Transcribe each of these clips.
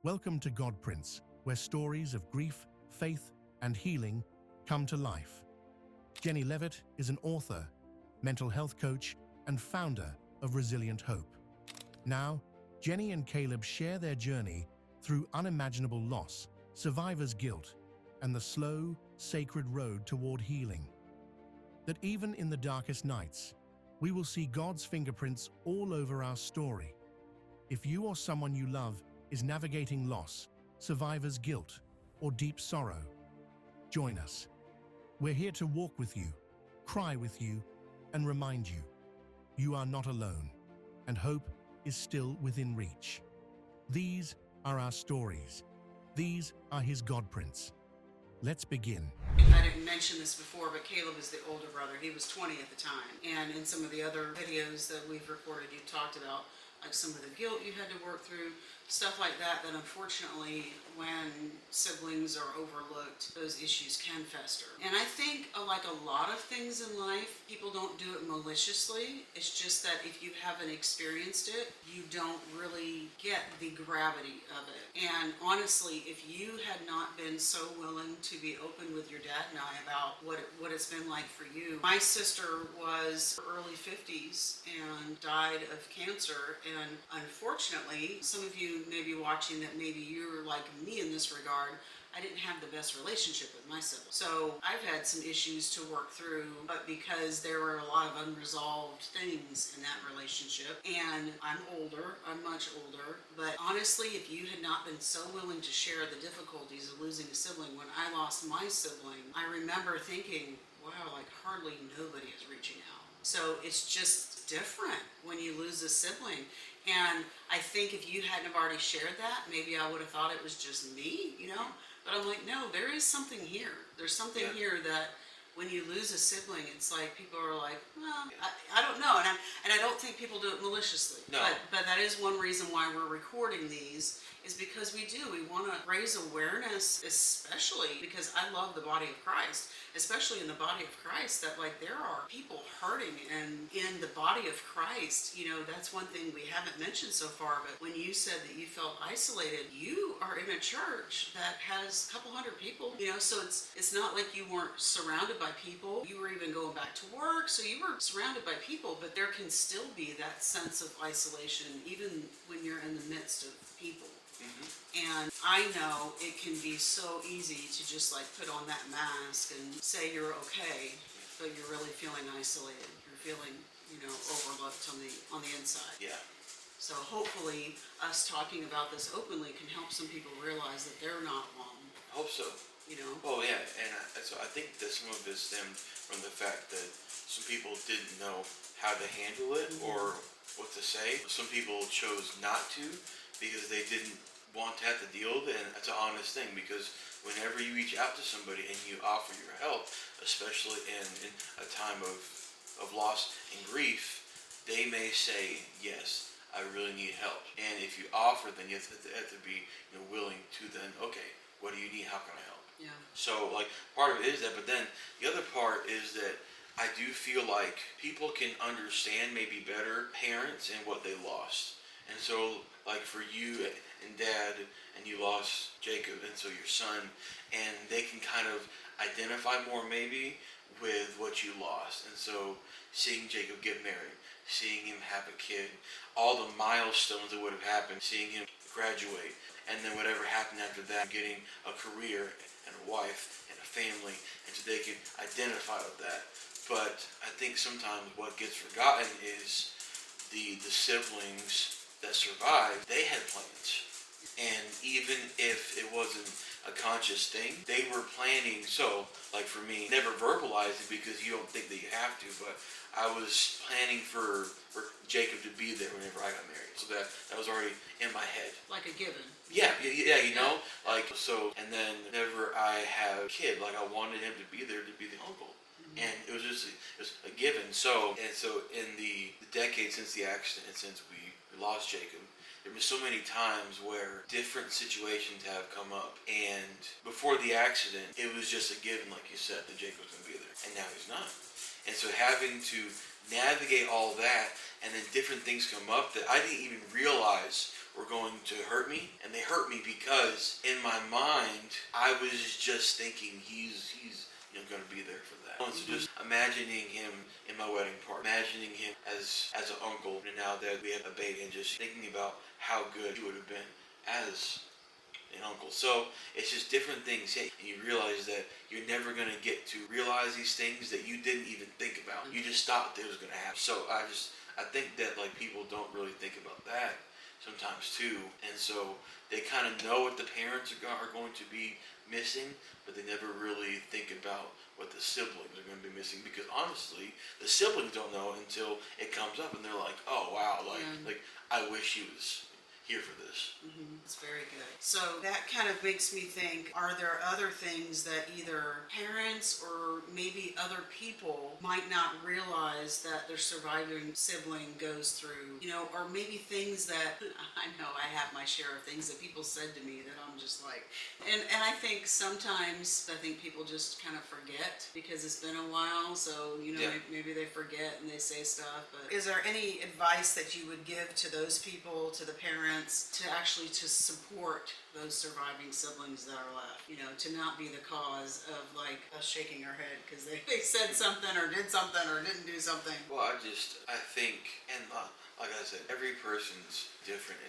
Welcome to Godprints, where stories of grief, faith, and healing come to life. Jenny Levitt is an author, mental health coach, and founder of Resilient Hope. Now, Jenny and Caleb share their journey through unimaginable loss, survivor's guilt, and the slow, sacred road toward healing. That even in the darkest nights, we will see God's fingerprints all over our story. If you or someone you love is navigating loss, survivor's guilt, or deep sorrow, join us. We're here to walk with you, cry with you, and remind you, you are not alone, and hope is still within reach. These are our stories. These are his Godprints. Let's begin. I didn't mention this before, but Caleb is the older brother. He was 20 at the time. And in some of the other videos that we've recorded, you talked about like some of the guilt you had to work through, stuff like that, that unfortunately when siblings are overlooked, those issues can fester. And I think like a lot of things in life, people don't do it maliciously. It's just that if you haven't experienced it, you don't really get the gravity of it. And honestly, if you had not been so willing to be open with your dad and I about what it's been like for you. My sister was early 50s and died of cancer. And unfortunately, some of you may be watching that maybe you're like me in this regard. I didn't have the best relationship with my siblings. So I've had some issues to work through, but because there were a lot of unresolved things in that relationship. And I'm older, I'm much older, but honestly, if you had not been so willing to share the difficulties of losing a sibling, when I lost my sibling, I remember thinking, wow, like hardly nobody is reaching out. So it's just different when you lose a sibling. And I think if you hadn't have already shared that, maybe I would have thought it was just me, But I'm like, no, there is something here. There's something here that when you lose a sibling, it's like people are like, well, I don't know. And I don't think people do it maliciously. No. But that is one reason why we're recording these, is because we do. We want to raise awareness, especially because I love the body of Christ, especially in the body of Christ, that like there are people hurting, and in the body of Christ, that's one thing we haven't mentioned so far, but when you said that you felt isolated, you are in a church that has a couple hundred people, so it's not like you weren't surrounded by people. You were even going back to work, so you were surrounded by people, but there can still be that sense of isolation even when you're in the midst of people. And I know it can be so easy to just like put on that mask and say you're okay, but you're really feeling isolated. You're feeling, overlooked on the inside. Yeah. So hopefully us talking about this openly can help some people realize that they're not alone. I hope so. Oh yeah, and so I think that some of it stemmed from the fact that some people didn't know how to handle it or what to say. Some people chose not to because they didn't want to have to deal with it, and that's an honest thing, because whenever you reach out to somebody and you offer your help, especially in a time of loss and grief, they may say, yes, I really need help. And if you offer, then you have to be willing to then, okay, what do you need? How can I help? Yeah. So like part of it is that, but then the other part is that I do feel like people can understand maybe better parents and what they lost. And so like for you and dad, and you lost Jacob, and so your son, and they can kind of identify more maybe with what you lost. And so seeing Jacob get married, seeing him have a kid, all the milestones that would have happened, seeing him graduate, and then whatever happened after that, getting a career and a wife and a family, and so they can identify with that. But I think sometimes what gets forgotten is the siblings that survived, they had plans. And even if it wasn't a conscious thing, they were planning. So, like for me, never verbalize it because you don't think that you have to, but I was planning for Jacob to be there whenever I got married. So that was already in my head. Like a given. Yeah, like, so, and then whenever I have a kid, like I wanted him to be there to be the uncle. And it was a given. So in the decade since the accident, and since we lost Jacob, there been so many times where different situations have come up, and before the accident, it was just a given, like you said, that Jacob was going to be there, and now he's not. And so having to navigate all that, and then different things come up that I didn't even realize were going to hurt me, and they hurt me because in my mind I was just thinking he's going to be there for that. So just imagining him in my wedding party, imagining him as an uncle, and now that we have a baby, and just thinking about how good he would have been as an uncle. So it's just different things, and you realize that you're never going to get to realize these things that you didn't even think about. You just thought that it was going to happen. So I think that like people don't really think about that sometimes too, and so they kind of know what the parents are going to be missing, but they never really think about what the siblings are going to be missing, because honestly the siblings don't know until it comes up and they're like, oh wow, like I wish he was here for this. It's very good. So that kind of makes me think, are there other things that either parents or maybe other people might not realize that their surviving sibling goes through, or maybe things that, I know I have my share of things that people said to me that I'm just like, and I think sometimes, people just kind of forget because it's been a while, so, maybe they forget and they say stuff, but is there any advice that you would give to those people, to the parents, to actually to support those surviving siblings that are left, to not be the cause of like us shaking our head because they said something or did something or didn't do something? Well, I think, and like I said, every person's different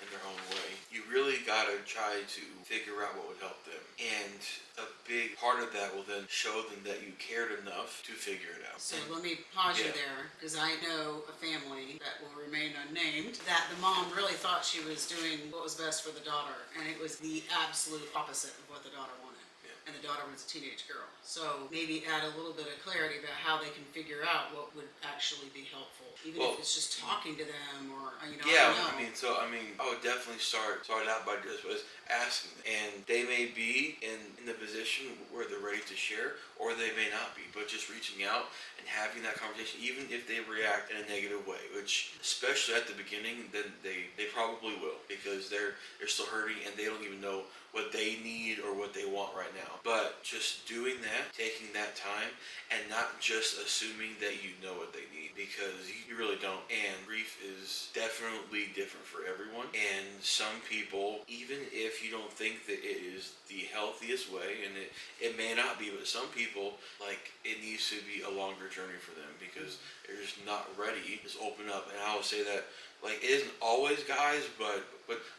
in their own way. You really gotta try to figure out what would help them, and a big part of that will then show them that you cared enough to figure it out. So let me pause you there, because I know a family that will remain unnamed that the mom really thought she was doing what was best for the daughter, and it was the absolute opposite of what the daughter wanted. And the daughter was a teenage girl. So maybe add a little bit of clarity about how they can figure out what would actually be helpful, even if it's just talking to them or I don't know. I would definitely start out by just asking, and they may be in the position where they're ready to share, or they may not be. But just reaching out and having that conversation, even if they react in a negative way, which especially at the beginning, then they probably will, because they're still hurting and they don't even know what they need or what they want right now. But just doing that, taking that time, and not just assuming that you know what they need, because you really don't. And grief is definitely different for everyone. And some people, even if you don't think that it is the healthiest way, and it may not be, but some people, like, it needs to be a longer journey for them because they're just not ready to just open up. And I will say that, like, it isn't always guys, but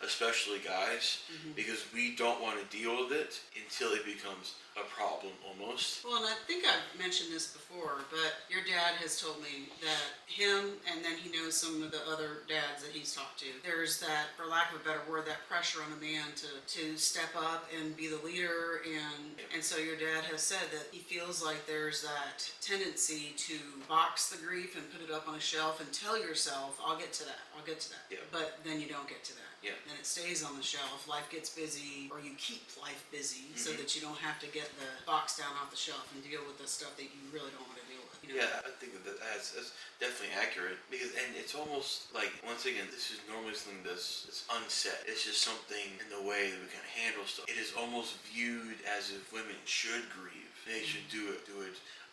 especially guys, because we don't want to deal with it until it becomes a problem almost. Well, and I think I've mentioned this before, but your dad has told me that him, and then he knows some of the other dads that he's talked to, there's that, for lack of a better word, that pressure on a man to step up and be the leader, and so your dad has said that he feels like there's that tendency to box the grief and put it up on a shelf and tell yourself, I'll get to that. Yeah. But then you don't get to that. Yeah. Then it stays on the shelf, life gets busy, or you keep life busy so that you don't have to get the box down off the shelf and deal with the stuff that you really don't want to deal with. Yeah, I think that's definitely accurate, because, and it's almost like, once again, this is normally something that's unsaid. It's just something in the way that we kind of handle stuff. It is almost viewed as if women should grieve. They should do it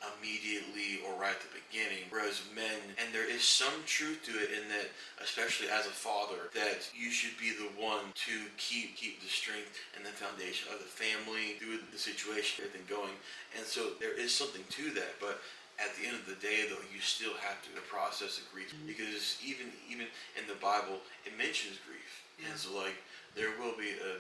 immediately or right at the beginning, whereas men, and there is some truth to it in that, especially as a father, that you should be the one to keep the strength and the foundation of the family through the situation, everything going. And so there is something to that, but at the end of the day, though, you still have to process the grief, because even in the Bible, it mentions grief. And so, like, there will be a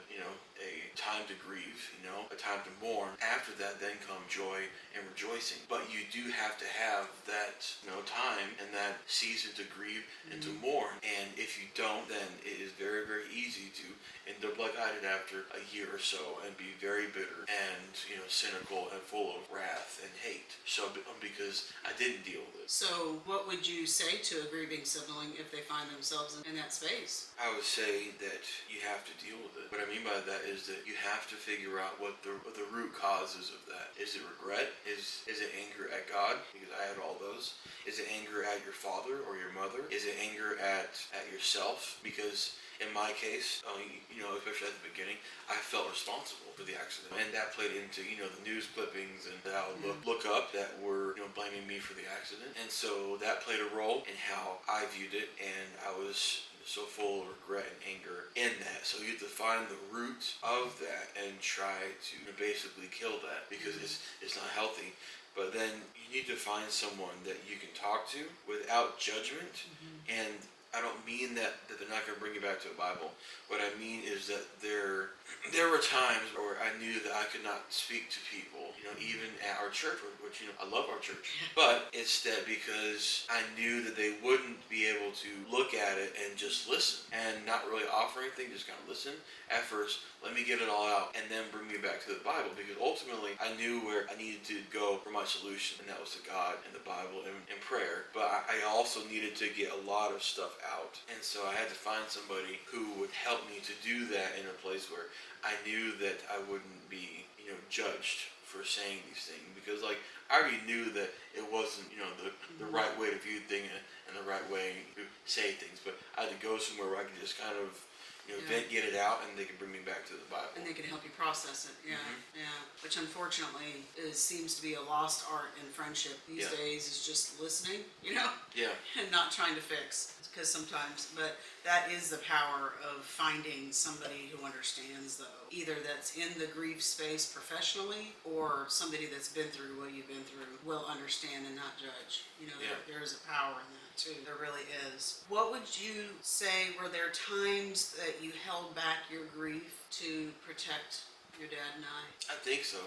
time to grieve, a time to mourn. After that, then come joy and rejoicing. But you do have to have that, time and that season to grieve and to mourn. And if you don't, then it is very, very easy to end up like I did after a year or so and be very bitter and, cynical and full of wrath and hate. So, because I didn't deal with it. So what would you say to a grieving sibling if they find themselves in that space? I would say that you have to deal with it. What I mean by that is that you have to figure out what the root causes of that. Is it regret? Is it anger at God? Because I had all those. Is it anger at your father or your mother? Is it anger at yourself? Because in my case, especially at the beginning, I felt responsible for the accident, and that played into the news clippings and that I would look up that were blaming me for the accident, and so that played a role in how I viewed it, and I was so full of regret and anger in that. So you have to find the root of that and try to basically kill that, because it's not healthy. But then you need to find someone that you can talk to without judgment. And I don't mean that they're not going to bring you back to the Bible. What I mean is that there were times where I knew that I could not speak to people, even at our church, which I love our church. But it's that because I knew that they wouldn't be able to look at it and just listen and not really offer anything, just kind of listen at first. Let me get it all out and then bring me back to the Bible, because ultimately I knew where I needed to go for my solution, and that was to God and the Bible and prayer. But I also needed to get a lot of stuff out, and so I had to find somebody who would help me to do that in a place where I knew that I wouldn't be judged for saying these things, because I already knew that it wasn't the right way to view things and the right way to say things, but I had to go somewhere where I could just kind of get it out, and they can bring me back to the Bible. And they can help you process it. Yeah. Which unfortunately seems to be a lost art in friendship these days, is just listening, and not trying to fix. Because sometimes, but that is the power of finding somebody who understands, though. Either that's in the grief space professionally, or somebody that's been through what you've been through will understand and not judge. There is a power in that too. There really is. What would you say, were there times that you held back your grief to protect your dad and I? I think so.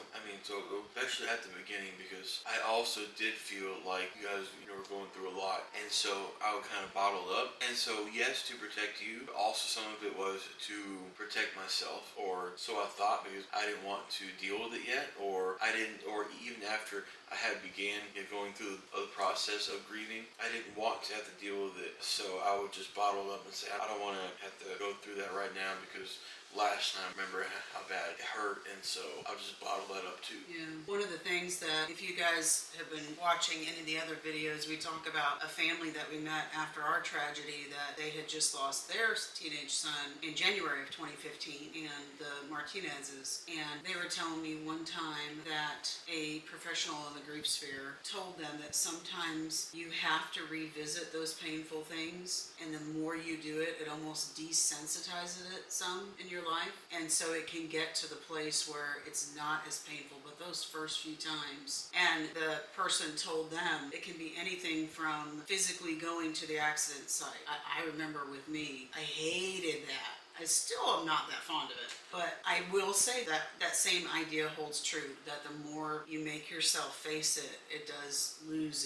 So especially at the beginning, because I also did feel like you guys, were going through a lot, and so I would kind of bottle up. And so yes, to protect you, but also some of it was to protect myself, or so I thought, because I didn't want to deal with it yet, or even after I had began going through the process of grieving, I didn't want to have to deal with it. So I would just bottle up and say, I don't want to have to go through that right now, because last time I remember how bad it hurt, and so I'll just bottle that up too. Yeah. One of the things that, if you guys have been watching any of the other videos, we talk about a family that we met after our tragedy, that they had just lost their teenage son in January of 2015, and the Martinezes. And they were telling me one time that a professional in the grief sphere told them that sometimes you have to revisit those painful things, and the more you do it, it almost desensitizes it some in your life, and so it can get to the place where it's not as painful, but those first few times. And the person told them it can be anything from physically going to the accident site. I remember with me, I hated that. I still am not that fond of it, but I will say that that same idea holds true, that the more you make yourself face it, it does lose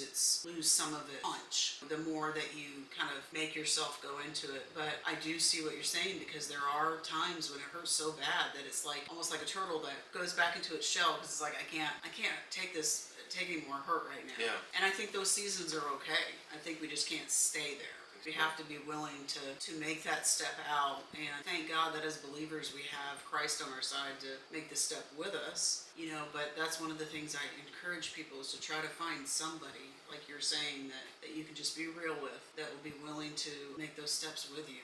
some of its punch, the more that you kind of make yourself go into it. But I do see what you're saying, because there are times when it hurts so bad that it's almost like a turtle that goes back into its shell, because it's I can't take any more hurt right now. Yeah. And I think those seasons are okay. I think we just can't stay there. We have to be willing to make that step out, and thank God that as believers we have Christ on our side to make the step with us, but that's one of the things I encourage people, is to try to find somebody, like you're saying, that you can just be real with, that will be willing to make those steps with you.